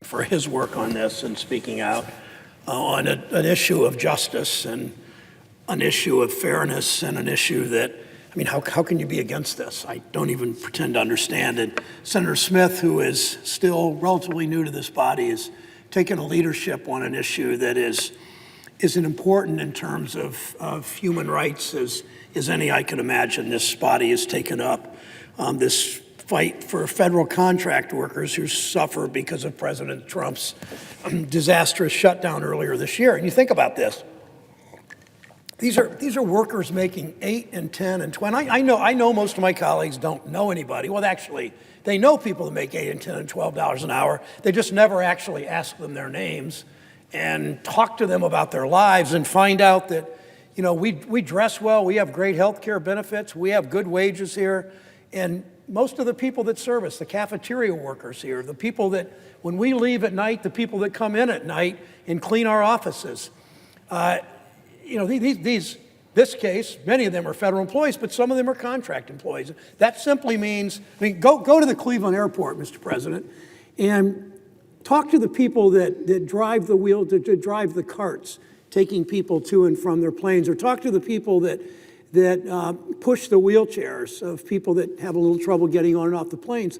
for his work on this and speaking out on an issue of justice and an issue of fairness and an issue that, I mean, how can you be against this? I don't even pretend to understand it. Senator Smith, who is still relatively new to this body, has taken a leadership on an issue that is as important in terms of human rights as any I can imagine. This body has taken up this fight for federal contract workers who suffer because of President Trump's disastrous shutdown earlier this year. And you think about this. These are workers making 8 and 10 and 20. I know most of my colleagues don't know anybody. Well, actually, they know people that make $8 and $10 and $12 an hour. They just never actually ask them their names and talk to them about their lives and find out that, you know, we dress well, we have great health care benefits, we have good wages here, and most of the people that serve us, the cafeteria workers here, the people that, when we leave at night, the people that come in at night and clean our offices, you know, this case, many of them are federal employees, but some of them are contract employees. That simply means, I mean, go to the Cleveland airport, Mr. President, and talk to the people that drive the wheel, to drive the carts, taking people to and from their planes, or talk to the people that push the wheelchairs of people that have a little trouble getting on and off the planes.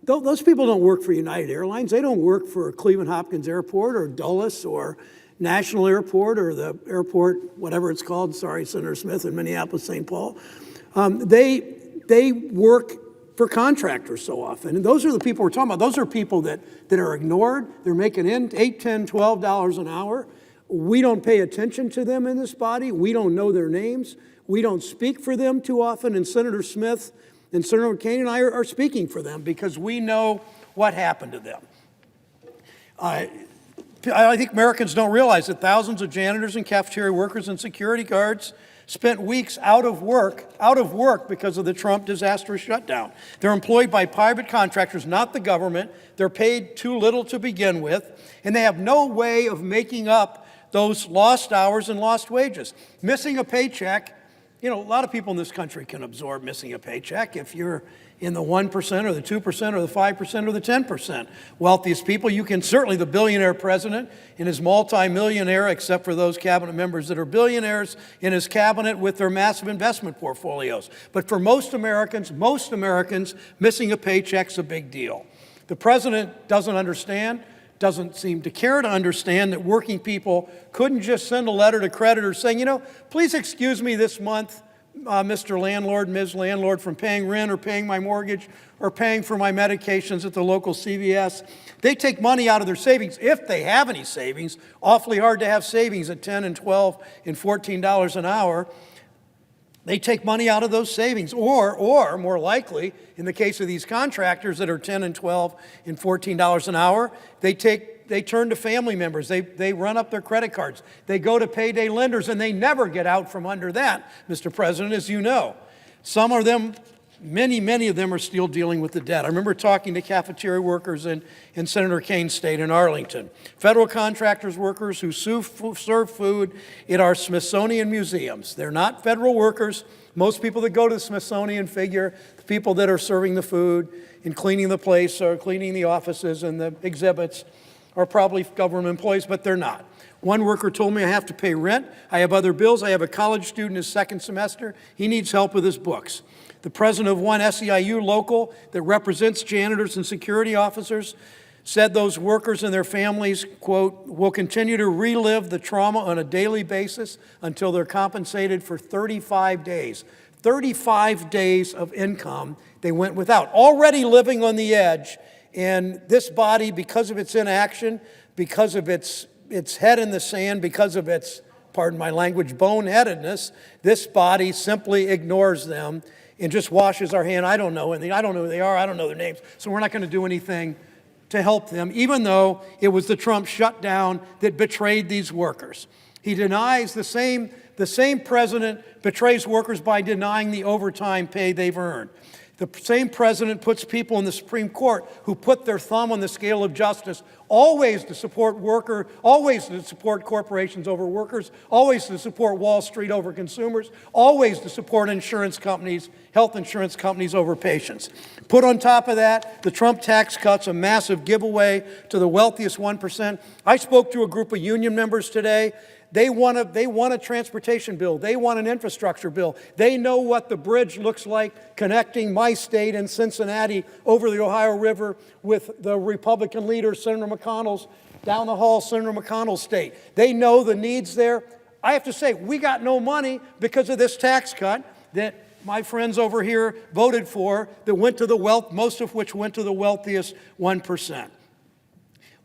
Those people don't work for United Airlines. They don't work for Cleveland Hopkins Airport or Dulles or National Airport or the airport, whatever it's called, sorry, Senator Smith in Minneapolis, St. Paul. They work for contractors so often. And those are the people we're talking about. Those are people that are ignored. They're making in $8, $10, $12 an hour. We don't pay attention to them in this body. We don't know their names. We don't speak for them too often. And Senator Smith and Senator McCain and I are speaking for them because we know what happened to them. I think Americans don't realize that thousands of janitors and cafeteria workers and security guards spent weeks out of work because of the Trump disastrous shutdown. They're employed by private contractors, not the government. They're paid too little to begin with, and they have no way of making up those lost hours and lost wages. Missing a paycheck, you know, a lot of people in this country can absorb missing a paycheck if you're in the 1% or the 2% or the 5% or the 10%. Wealthiest people, you can certainly, the billionaire president and his multi-millionaire, except for those cabinet members that are billionaires in his cabinet with their massive investment portfolios. But for most Americans, missing a paycheck's a big deal. The president doesn't seem to care to understand that working people couldn't just send a letter to creditors saying, you know, please excuse me this month, Mr. Landlord, Ms. Landlord, from paying rent or paying my mortgage or paying for my medications at the local CVS. They take money out of their savings, if they have any savings. Awfully hard to have savings at $10 and $12 and $14 an hour. They take money out of those savings, or more likely, in the case of these contractors that are $10 and $12 and $14 an hour, they turn to family members. They run up their credit cards. They go to payday lenders, and they never get out from under that, Mr. President, as you know. Some of them, many of them are still dealing with the debt. I remember talking to cafeteria workers in Senator Kane's state in Arlington. Federal contractors workers who serve food in our Smithsonian museums. They're not federal workers. Most people that go to the Smithsonian figure the people that are serving the food and cleaning the place or cleaning the offices and the exhibits are probably government employees, but they're not. One worker told me, I have to pay rent, I have other bills, I have a college student in his second semester, he needs help with his books. The president of one SEIU local that represents janitors and security officers said those workers and their families, quote, will continue to relive the trauma on a daily basis until they're compensated for 35 days. 35 days of income they went without, already living on the edge. And this body, because of its inaction, because of its head in the sand, because of its, pardon my language, boneheadedness, this body simply ignores them and just washes our hand. I don't know anything. I don't know who they are. I don't know their names. So we're not going to do anything to help them, even though it was the Trump shutdown that betrayed these workers. He denies the same president betrays workers by denying the overtime pay they've earned. The same president puts people in the Supreme Court who put their thumb on the scale of justice, always to support always to support corporations over workers, always to support Wall Street over consumers, always to support insurance companies, health insurance companies over patients. Put on top of that, the Trump tax cuts, a massive giveaway to the wealthiest 1%. I spoke to a group of union members today. They want a transportation bill. They want an infrastructure bill. They know what the bridge looks like connecting my state and Cincinnati over the Ohio River with the Republican leader, Senator McConnell's, down the hall, Senator McConnell's state. They know the needs there. I have to say, we got no money because of this tax cut that my friends over here voted for, that went to most of which went to the wealthiest 1%.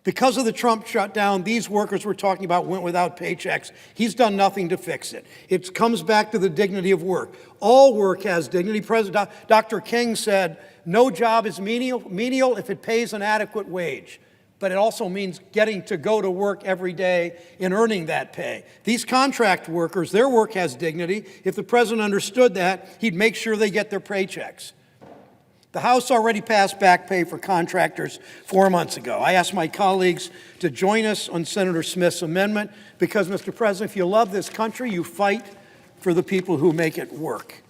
Because of the Trump shutdown, these workers we're talking about went without paychecks. He's done nothing to fix it. It comes back to the dignity of work. All work has dignity. President Dr. King said, no job is menial if it pays an adequate wage. But it also means getting to go to work every day and earning that pay. These contract workers, their work has dignity. If the president understood that, he'd make sure they get their paychecks. The House already passed back pay for contractors 4 months ago. I asked my colleagues to join us on Senator Smith's amendment because, Mr. President, if you love this country, you fight for the people who make it work.